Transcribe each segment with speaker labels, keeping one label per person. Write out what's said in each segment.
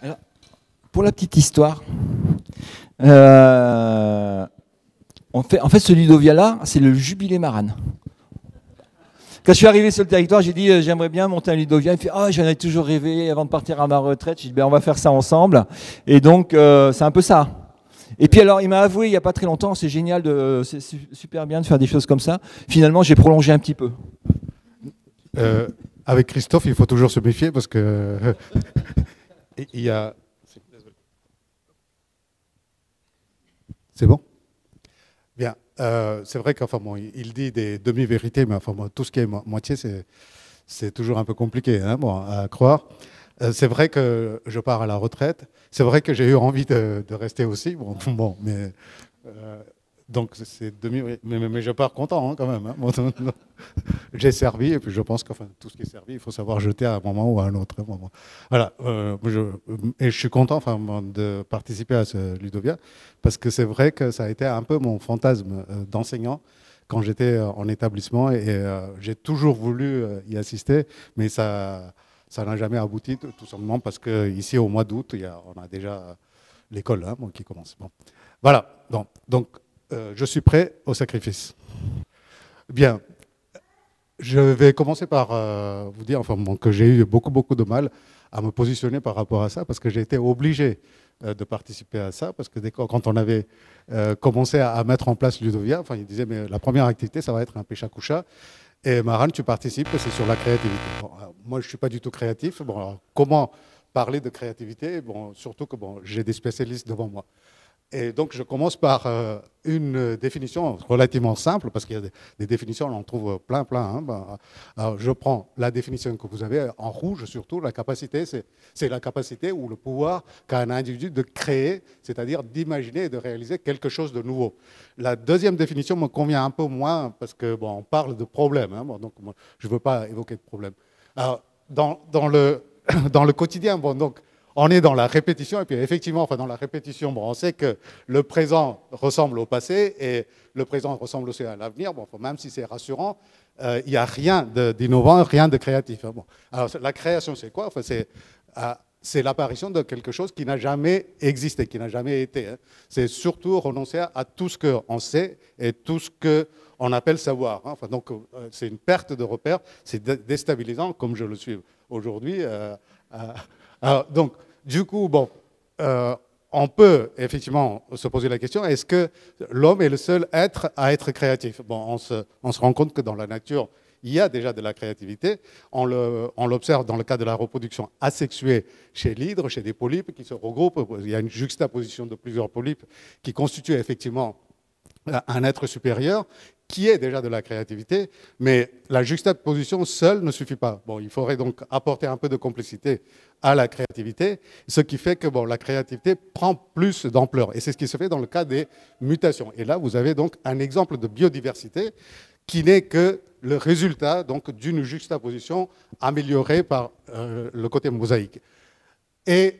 Speaker 1: Alors, pour la petite histoire, en fait, ce Ludovia-là, c'est le Jubilé Marane. Quand je suis arrivé sur le territoire, j'ai dit j'aimerais bien monter un Ludovia. Il me fait j'en ai toujours rêvé avant de partir à ma retraite. J'ai dit on va faire ça ensemble. Et donc c'est un peu ça. Et puis alors il m'a avoué il n'y a pas très longtemps, c'est génial, c'est super bien de faire des choses comme ça. Finalement j'ai prolongé un petit peu.
Speaker 2: Avec Christophe, il faut toujours se méfier parce que il y a. C'est bon? Bien. C'est vrai qu'enfin, bon, il dit des demi-vérités, mais enfin, bon, tout ce qui est moitié, c'est toujours un peu compliqué à croire. C'est vrai que je pars à la retraite. C'est vrai que j'ai eu envie de rester aussi. Bon mais donc c'est mais je pars content quand même. J'ai servi et puis je pense que tout ce qui est servi, il faut savoir jeter à un moment ou à un autre moment. Voilà. Et je suis content de participer à ce Ludovia parce que c'est vrai que ça a été un peu mon fantasme d'enseignant quand j'étais en établissement et j'ai toujours voulu y assister, mais ça n'a jamais abouti, tout simplement parce qu'ici, au mois d'août, on a déjà l'école qui commence. Bon. Voilà, donc je suis prêt au sacrifice. Bien, je vais commencer par vous dire que j'ai eu beaucoup de mal à me positionner par rapport à ça, parce que j'ai été obligé de participer à ça, parce que quand on avait commencé à mettre en place Ludovia, il disait, mais la première activité, ça va être un pécha-coucha. Et Marane, tu participes, c'est sur la créativité. Bon, moi, je ne suis pas du tout créatif. Bon, alors, comment parler de créativité? Bon, surtout que j'ai des spécialistes devant moi. Et donc, je commence par une définition relativement simple, parce qu'il y a des définitions, on en trouve plein. Alors, je prends la définition que vous avez en rouge, surtout, la capacité, c'est la capacité ou le pouvoir qu'a un individu de créer, c'est-à-dire d'imaginer et de réaliser quelque chose de nouveau. La deuxième définition me convient un peu moins, parce que on parle de problème, donc moi, je ne veux pas évoquer de problème. Alors, dans le quotidien, donc, on est dans la répétition, et puis effectivement, dans la répétition, on sait que le présent ressemble au passé, et le présent ressemble aussi à l'avenir, même si c'est rassurant, il n'y a rien d'innovant, rien de créatif. Bon. Alors, la création, c'est quoi? C'est l'apparition de quelque chose qui n'a jamais existé, qui n'a jamais été. C'est surtout renoncer à tout ce qu'on sait et tout ce qu'on appelle savoir. Donc, c'est une perte de repère, c'est déstabilisant, comme je le suis aujourd'hui. Donc, du coup, on peut effectivement se poser la question, est-ce que l'homme est le seul être à être créatif? On se rend compte que dans la nature, il y a déjà de la créativité. On l'observe dans le cas de la reproduction asexuée chez l'hydre, chez des polypes qui se regroupent. Il y a une juxtaposition de plusieurs polypes qui constituent effectivement un être supérieur, qui est déjà de la créativité, mais la juxtaposition seule ne suffit pas. Il faudrait donc apporter un peu de complexité à la créativité, ce qui fait que la créativité prend plus d'ampleur. Et c'est ce qui se fait dans le cas des mutations. Et là, vous avez donc un exemple de biodiversité qui n'est que le résultat d'une juxtaposition améliorée par le côté mosaïque. Et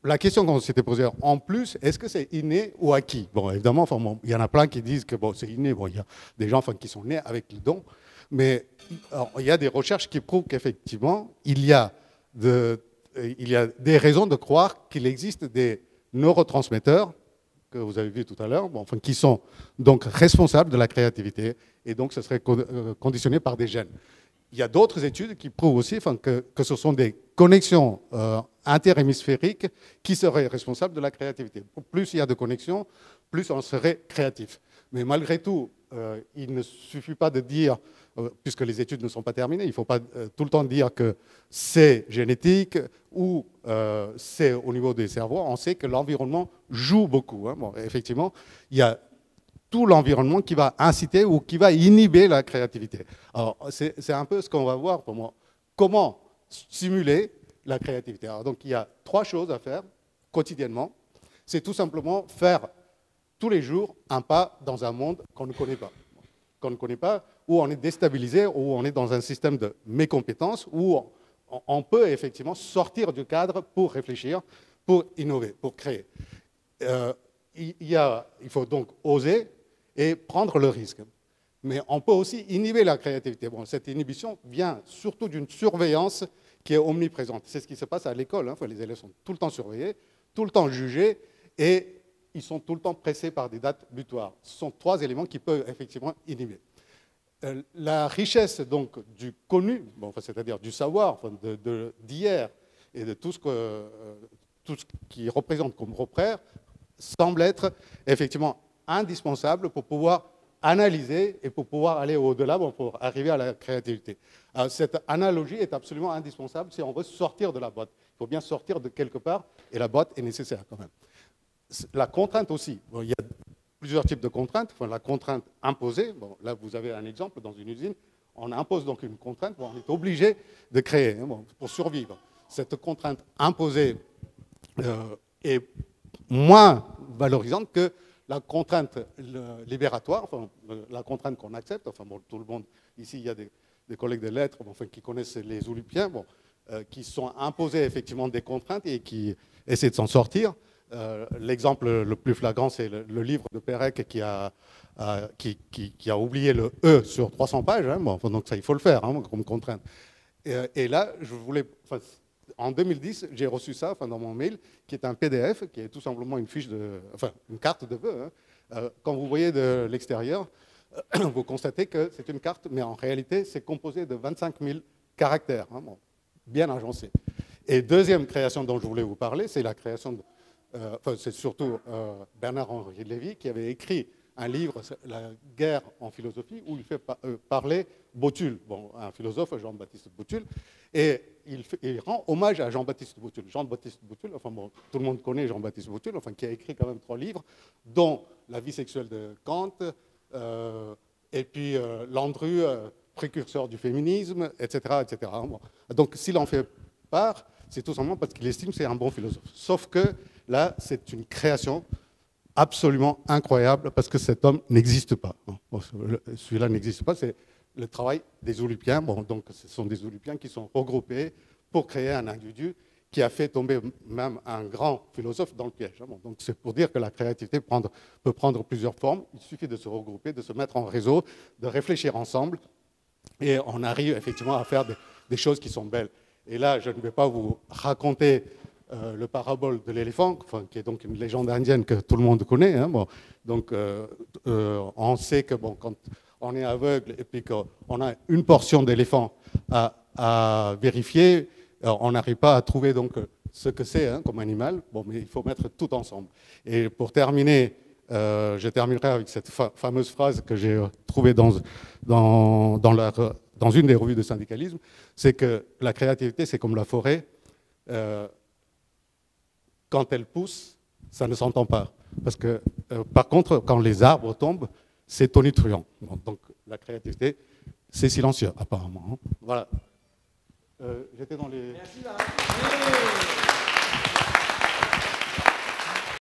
Speaker 2: la question qu'on s'était posée en plus, est-ce que c'est inné ou acquis? Évidemment, il y en a plein qui disent que c'est inné. Il y a des gens qui sont nés avec le don. Mais il y a des recherches qui prouvent qu'effectivement, il y a des raisons de croire qu'il existe des neurotransmetteurs, que vous avez vu tout à l'heure, qui sont donc responsables de la créativité. Et donc, ce serait conditionné par des gènes. Il y a d'autres études qui prouvent aussi que ce sont des connexions interhémisphériques qui seraient responsables de la créativité. Plus il y a de connexions, plus on serait créatif. Mais malgré tout, il ne suffit pas de dire, puisque les études ne sont pas terminées, il ne faut pas tout le temps dire que c'est génétique ou c'est au niveau des cerveaux. On sait que l'environnement joue beaucoup. Effectivement, il y a tout l'environnement qui va inciter ou qui va inhiber la créativité. Alors, c'est un peu ce qu'on va voir pour moi. Comment stimuler la créativité? Alors, donc, il y a 3 choses à faire quotidiennement. C'est tout simplement faire tous les jours un pas dans un monde qu'on ne connaît pas. Qu'on ne connaît pas, où on est déstabilisé, où on est dans un système de mécompétence, où on peut effectivement sortir du cadre pour réfléchir, pour innover, pour créer. Il faut donc oser et prendre le risque. Mais on peut aussi inhiber la créativité. Cette inhibition vient surtout d'une surveillance qui est omniprésente. C'est ce qui se passe à l'école. Hein. Enfin, les élèves sont tout le temps surveillés, tout le temps jugés, et ils sont tout le temps pressés par des dates butoirs. Ce sont 3 éléments qui peuvent effectivement inhiber. La richesse donc du connu, bon, enfin, c'est-à-dire du savoir enfin, d'hier et de tout ce qui représente comme repère, semble être effectivement indispensable pour pouvoir analyser et pour pouvoir aller au-delà, bon, pour arriver à la créativité. Alors, cette analogie est absolument indispensable si on veut sortir de la boîte. Il faut bien sortir de quelque part et la boîte est nécessaire quand même. La contrainte aussi. Bon, il y a plusieurs types de contraintes. Enfin, la contrainte imposée, bon, là vous avez un exemple dans une usine, on impose donc une contrainte, bon, on est obligé de créer bon, pour survivre. Cette contrainte imposée est moins valorisante que la contrainte libératoire, enfin, la contrainte qu'on accepte. Enfin, bon, tout le monde, ici il y a des collègues de lettres bon, enfin, qui connaissent les Oulipiens, bon, qui sont imposés effectivement des contraintes et qui essaient de s'en sortir. L'exemple le plus flagrant, c'est le livre de Pérec qui a oublié le E sur 300 pages. Hein, bon, donc ça, il faut le faire hein, comme contrainte. Et là, je voulais, enfin, en 2010, j'ai reçu ça enfin, dans mon mail, qui est un PDF, qui est tout simplement une fiche enfin, une carte de vœux. Hein. Quand vous voyez de l'extérieur, vous constatez que c'est une carte, mais en réalité, c'est composé de 25 000 caractères, hein, bon, bien agencé. Et deuxième création dont je voulais vous parler, c'est la création de enfin, c'est surtout Bernard-Henri Lévy qui avait écrit un livre, La guerre en philosophie, où il fait parler Botul, bon, un philosophe, Jean-Baptiste Botul, et il rend hommage à Jean-Baptiste Botul. Jean-Baptiste Botul, enfin, bon, tout le monde connaît Jean-Baptiste Botul, enfin, qui a écrit quand même 3 livres, dont La vie sexuelle de Kant, et puis Landru, précurseur du féminisme, etc. etc. Bon. Donc, s'il en fait part, c'est tout simplement parce qu'il estime que c'est un bon philosophe. Sauf que là, c'est une création absolument incroyable parce que cet homme n'existe pas. Bon, celui-là n'existe pas, c'est le travail des Oulipiens. Bon, donc, ce sont des Oulipiens qui sont regroupés pour créer un individu qui a fait tomber même un grand philosophe dans le piège. Bon, donc, c'est pour dire que la créativité peut prendre plusieurs formes. Il suffit de se regrouper, de se mettre en réseau, de réfléchir ensemble et on arrive effectivement à faire des choses qui sont belles. Et là, je ne vais pas vous raconter le parabole de l'éléphant, enfin, qui est donc une légende indienne que tout le monde connaît. Hein, bon. Donc, on sait que bon, quand on est aveugle et puis qu'on a une portion d'éléphant à vérifier, on n'arrive pas à trouver donc, ce que c'est hein, comme animal. Bon, mais il faut mettre tout ensemble. Et pour terminer, je terminerai avec cette fameuse phrase que j'ai trouvée dans une des revues de syndicalisme, c'est que la créativité, c'est comme la forêt. Quand elle pousse, ça ne s'entend pas. Parce que, par contre, quand les arbres tombent, c'est tonitruant. Donc, la créativité, c'est silencieux, apparemment. Voilà. J'étais dans les... Merci,